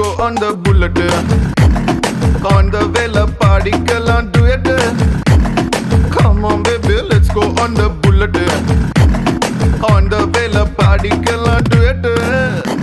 go on the bullet. On the vela party, kalan do it. Come on, baby, let's go on the bullet. On the vela party, kalan do it.